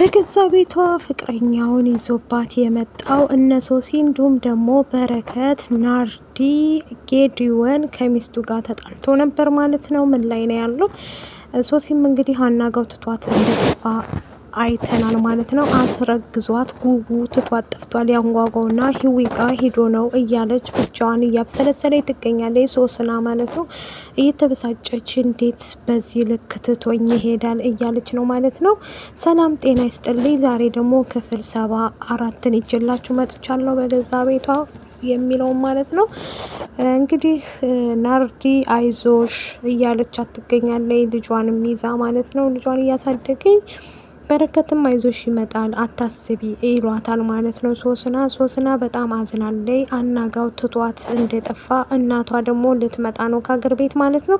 በገዛ ቤቷ ፍቅረኛውን ይዞባት የመጣው እነ ሶሲ እንዲሁም ደግሞ በረከት ናርዲ ጌዲዮን ከሚስቱ ጋር ተጣልቶ ነበር ማለት ነው። ምን ላይ ነው ያለው? ሶሲም እንግዲህ ሀና ጋር ትቷት እንደጠፋ አይተናል ማለት ነው። አስረግዟት ጉጉ ትቷት ጠፍቷል። ያንጓጓውና ሂዊ ጋር ሂዶ ነው እያለች ብቻዋን እያብሰለሰለች ትገኛለች። ሶስና ማለት ነው እየተበሳጨች እንዴት በዚህ ልክ ትቶኝ ይሄዳል እያለች ነው ማለት ነው። ሰላም ጤና ይስጥልኝ። ዛሬ ደግሞ ክፍል 74ን ይዤላችሁ መጥቻለሁ። በገዛ ቤቷ የሚለውን ማለት ነው። እንግዲህ ናርዲ አይዞሽ እያለቻት ትገኛለች። ልጇንም ይዛ ማለት ነው። ልጇን እያሳደገኝ በረከትም አይዞሽ ይመጣል አታስቢ ይሏታል ማለት ነው። ሶስና በጣም አዝናለይ። አናጋው ትቷት እንደጠፋ እናቷ ደግሞ ልትመጣ ነው ከሀገር ቤት ማለት ነው።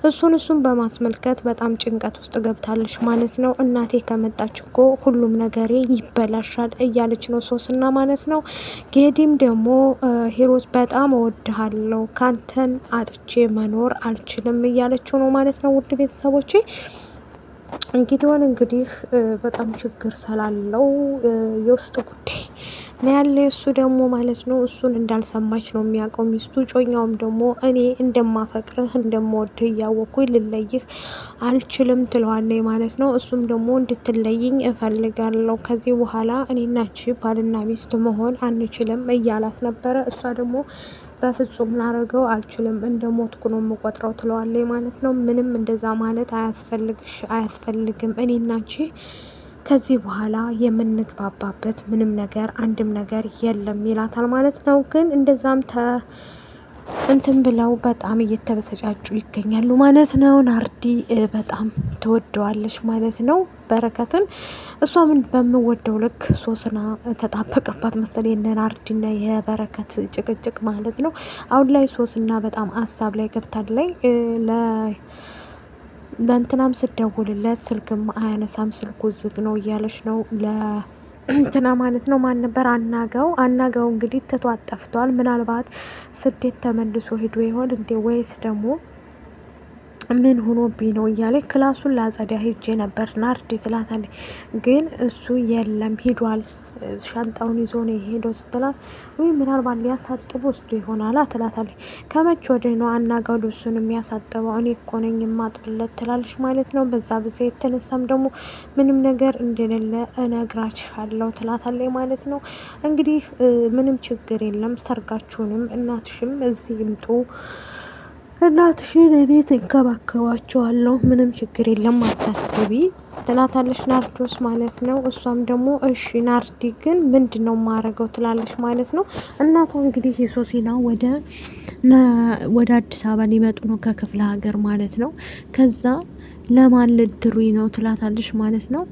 እሱን በማስመልከት በጣም ጭንቀት ውስጥ ገብታለች ማለት ነው። እናቴ ከመጣች እኮ ሁሉም ነገሬ ይበላሻል እያለች ነው ሶስና ማለት ነው። ጌዲም ደግሞ ሂሩት በጣም እወድሃለሁ ካንተን አጥቼ መኖር አልችልም እያለችው ነው ማለት ነው። ውድ ቤተሰቦቼ ጊዲዮን እንግዲህ በጣም ችግር ስላለው የውስጥ ጉዳይ ነው ያለ እሱ ደግሞ ማለት ነው። እሱን እንዳልሰማች ነው የሚያውቀው ሚስቱ። ጮኛውም ደግሞ እኔ እንደማፈቅርህ እንደምወድህ እያወቅኩኝ ልለይህ አልችልም ትለዋለች ማለት ነው። እሱም ደግሞ እንድትለይኝ እፈልጋለሁ ከዚህ በኋላ እኔና አንቺ ባልና ሚስት መሆን አንችልም እያላት ነበረ። እሷ ደግሞ በፍጹም ላረገው አልችልም እንደ ሞትኩ ነው የምቆጥረው ትለዋለች ማለት ነው። ምንም እንደዛ ማለት አያስፈልግም እኔና አንቺ ከዚህ በኋላ የምንግባባበት ምንም ነገር አንድም ነገር የለም ይላታል ማለት ነው። ግን እንደዛም እንትን ብለው በጣም እየተበሰጫጩ ይገኛሉ ማለት ነው። ናርዲ በጣም ትወደዋለች ማለት ነው በረከትን። እሷ ምን በምወደው ልክ ሶስና ተጣበቀባት መሰለኝ የነ ናርዲና የበረከት ጭቅጭቅ ማለት ነው። አሁን ላይ ሶስና በጣም ሀሳብ ላይ ገብታለች። ለእንትናም ስደውልለት ስልክም አያነሳም ስልኩ ዝግ ነው እያለች ነው እንትና ማለት ነው። ማን ነበር? አናጋው እንግዲህ ትቷት ጠፍቷል። ምናልባት ስደት ተመልሶ ሄዶ ይሆን እንዴ? ወይስ ደግሞ ምን ሆኖብኝ ነው እያለች ክላሱን ላጸዳ ሄጄ ነበር ናርዲ ትላታለች። ግን እሱ የለም ሂዷል፣ ሻንጣውን ይዞ ነው የሄደው ስትላት፣ ወይ ምናልባት ሊያሳጥቡ ውስጡ ይሆናላ ትላታለች። ከመቼ ወዲህ ነው አናጋው ልብሱን የሚያሳጥበው? እኔ እኮ ነኝ የማጥብለት ትላለች ማለት ነው። በዛ ብዛ የተነሳም ደግሞ ምንም ነገር እንደሌለ እነግራችኋለሁ ትላታለች ማለት ነው። እንግዲህ ምንም ችግር የለም ሰርጋችሁንም እናትሽም እዚህ ይምጡ እናትሽን እኔ ትንከባከባቸዋለሁ ምንም ችግር የለም አታስቢ ትላታለች ናርዶስ ማለት ነው። እሷም ደግሞ እሺ ናርዲ ግን ምንድን ነው ማረገው ትላለች ማለት ነው። እናቷ እንግዲህ የሶሲና ወደ አዲስ አበባ ሊመጡ ነው ከክፍለ ሀገር ማለት ነው። ከዛ ለማን ልድሩኝ ነው ትላታለች ማለት ነው።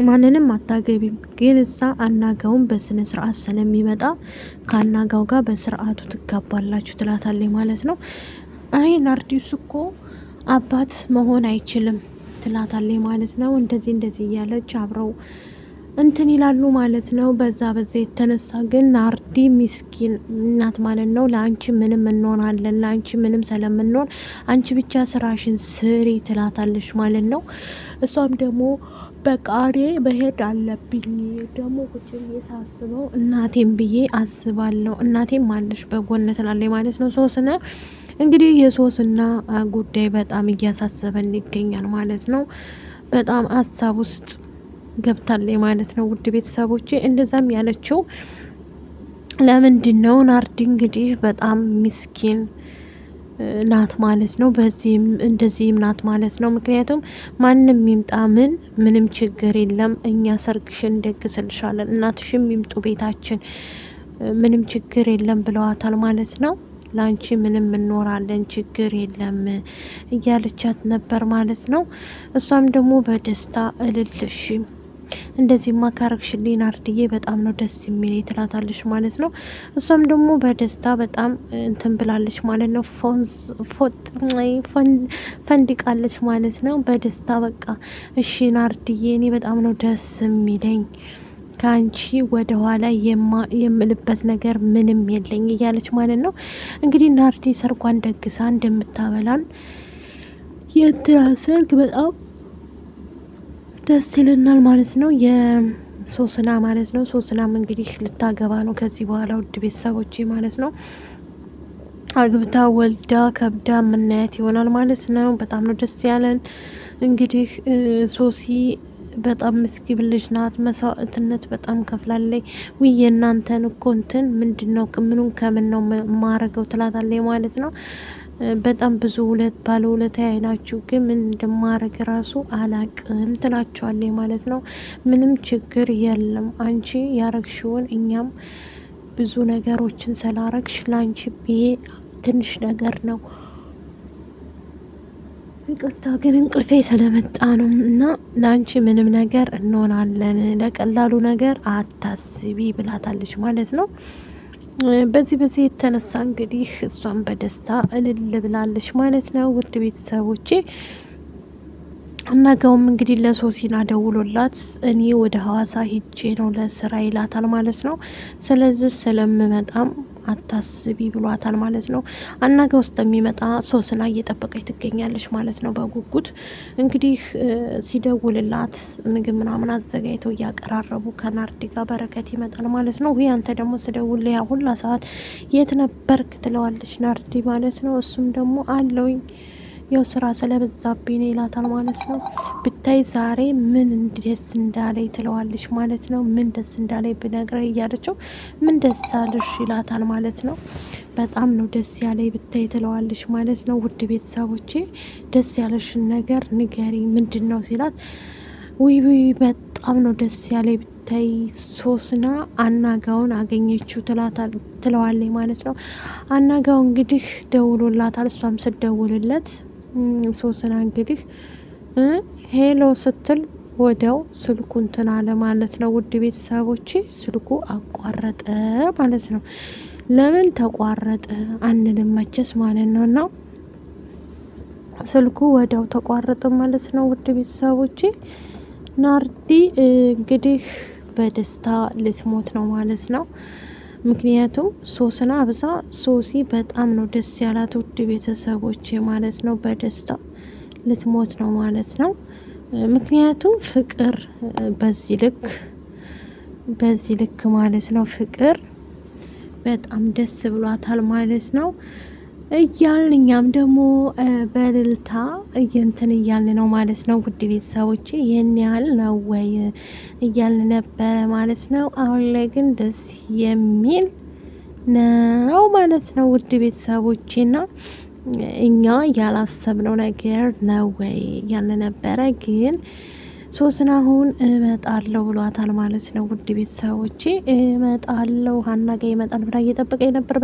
ማንንም አታገቢም ግን እዛ አናጋውን በስነ ስርዓት ስለሚመጣ ከአናጋው ጋር በስርዓቱ ትጋባላችሁ ትላታለች ማለት ነው። አይ ናርዲስ እኮ አባት መሆን አይችልም ትላታለች ማለት ነው። እንደዚህ እያለች አብረው እንትን ይላሉ ማለት ነው። በዛ የተነሳ ግን ናርዲ ሚስኪን እናት ማለት ነው። ለአንቺ ምንም እንሆናለን፣ ለአንቺ ምንም ስለምንሆን አንቺ ብቻ ስራሽን ስሪ ትላታለች ማለት ነው። እሷም ደግሞ በቃ እኔ መሄድ አለብኝ ደግሞ ቁጭ ብዬ ሳስበው እናቴም ብዬ አስባለሁ፣ እናቴም አለሽ በጎን ትላለች ማለት ነው። ሶስና እንግዲህ የሶስና ጉዳይ በጣም እያሳሰበን ይገኛል ማለት ነው። በጣም ሀሳብ ውስጥ ገብታለች ማለት ነው። ውድ ቤተሰቦቼ እንደዛም ያለችው ለምንድን ነው? ናርዲ እንግዲህ በጣም ሚስኪን ናት ማለት ነው። በዚህም እንደዚህም ናት ማለት ነው። ምክንያቱም ማንም ይምጣ ምንም ችግር የለም እኛ ሰርግሽን እንደግስልሻለን፣ እናትሽም ይምጡ ቤታችን ምንም ችግር የለም ብለዋታል ማለት ነው። ላንቺ ምንም እንኖራለን ችግር የለም እያለቻት ነበር ማለት ነው። እሷም ደግሞ በደስታ እልልሽ እንደዚህ ማካረግሽልኝ ናርድዬ በጣም ነው ደስ የሚል ትላታለች ማለት ነው። እሷም ደግሞ በደስታ በጣም እንትን ብላለች ማለት ነው። ፈንድቃለች ማለት ነው በደስታ በቃ እሺ ናርድዬ እኔ በጣም ነው ደስ የሚለኝ ከአንቺ ወደ ኋላ የምልበት ነገር ምንም የለኝ እያለች ማለት ነው። እንግዲህ ናርዲ ሰርጓን ደግሳ እንደምታበላን የእንትና ሰርግ በጣም ደስ ይለናል ማለት ነው። የሶስና ማለት ነው። ሶስናም እንግዲህ ልታገባ ነው ከዚህ በኋላ ውድ ቤተሰቦቼ ማለት ነው። አግብታ ወልዳ ከብዳ የምናያት ይሆናል ማለት ነው። በጣም ነው ደስ ያለን። እንግዲህ ሶሲ በጣም ምስኪን ልጅ ናት። መስዋዕትነት በጣም ከፍላለች። ውይ የእናንተን እኮ እንትን ምንድን ነው ምኑን ከምን ነው ማረገው ትላታለች ማለት ነው። በጣም ብዙ ባለ ውለታ አይናችሁ ግን ምን እንደማረግ ራሱ አላቅም ትላቸዋለች ማለት ነው። ምንም ችግር የለም አንቺ ያረግሽውን እኛም ብዙ ነገሮችን ስላረግሽ ላንቺ ይሄ ትንሽ ነገር ነው። ይቅርታ ግን እንቅልፌ ስለመጣ ነው እና ለአንቺ ምንም ነገር እንሆናለን፣ ለቀላሉ ነገር አታስቢ ብላታለች ማለት ነው። በዚህ የተነሳ እንግዲህ እሷን በደስታ እልል ብላለች ማለት ነው። ውድ ቤተሰቦቼ አናጋውም እንግዲህ ለሶሲና ደውሎላት እኔ ወደ ሀዋሳ ሂጄ ነው ለስራ ይላታል ማለት ነው። ስለዚህ ስለምመጣም አታስቢ ብሏታል ማለት ነው። አናጋ ውስጥ የሚመጣ ሶስና እየጠበቀች ትገኛለች ማለት ነው በጉጉት እንግዲህ ሲደውልላት ምግብ ምናምን አዘጋጅተው እያቀራረቡ ከናርዲ ጋር በረከት ይመጣል ማለት ነው። ወይ አንተ ደግሞ ስደውል ያ ሁላ ሰዓት የት ነበርክ ትለዋለች ናርዲ ማለት ነው። እሱም ደግሞ አለውኝ ያው ስራ ስለበዛብኝ ነው ይላታል ማለት ነው። ብታይ ዛሬ ምን ደስ እንዳለኝ ትለዋለች ማለት ነው። ምን ደስ እንዳለኝ ብነግረህ እያለችው ምን ደስ አለሽ ይላታል ማለት ነው። በጣም ነው ደስ ያለኝ ብታይ ትለዋለች ማለት ነው። ውድ ቤተሰቦቼ ደስ ያለሽን ነገር ንገሪ ምንድን ነው ሲላት፣ ውይ በጣም ነው ደስ ያለኝ ብታይ ሶስና አናጋውን አገኘችው ትለዋለች ማለት ነው። አናጋው እንግዲህ ደውሎላታል። እሷም ስደውልለት ሶስና እንግዲህ ሄሎ ስትል ወዲያው ስልኩ እንትን አለ ማለት ነው። ውድ ቤተሰቦቼ ስልኩ አቋረጠ ማለት ነው። ለምን ተቋረጠ አንልም መቼስ ማለት ነው። እና ስልኩ ወዲያው ተቋረጠ ማለት ነው። ውድ ቤተሰቦቼ ናርዲ እንግዲህ በደስታ ልትሞት ነው ማለት ነው። ምክንያቱም ሶስና አብዛ ሶሲ በጣም ነው ደስ ያላት ውድ ቤተሰቦቼ ማለት ነው። በደስታ ልትሞት ነው ማለት ነው። ምክንያቱም ፍቅር በዚህ ልክ ማለት ነው። ፍቅር በጣም ደስ ብሏታል ማለት ነው። እያልን እኛም ደግሞ በልልታ እንትን እያልን ነው ማለት ነው። ውድ ቤተሰቦቼ ይህን ያህል ነው ወይ እያልን ነበረ ማለት ነው። አሁን ላይ ግን ደስ የሚል ነው ማለት ነው። ውድ ቤተሰቦቼና እኛ ያላሰብነው ነገር ነው ወይ እያልን ነበረ። ግን ሶስና አሁን እመጣለሁ ብሏታል ማለት ነው። ውድ ቤተሰቦቼ እመጣለሁ ሀና ጋ ይመጣል ብላ እየጠበቀኝ ነበር።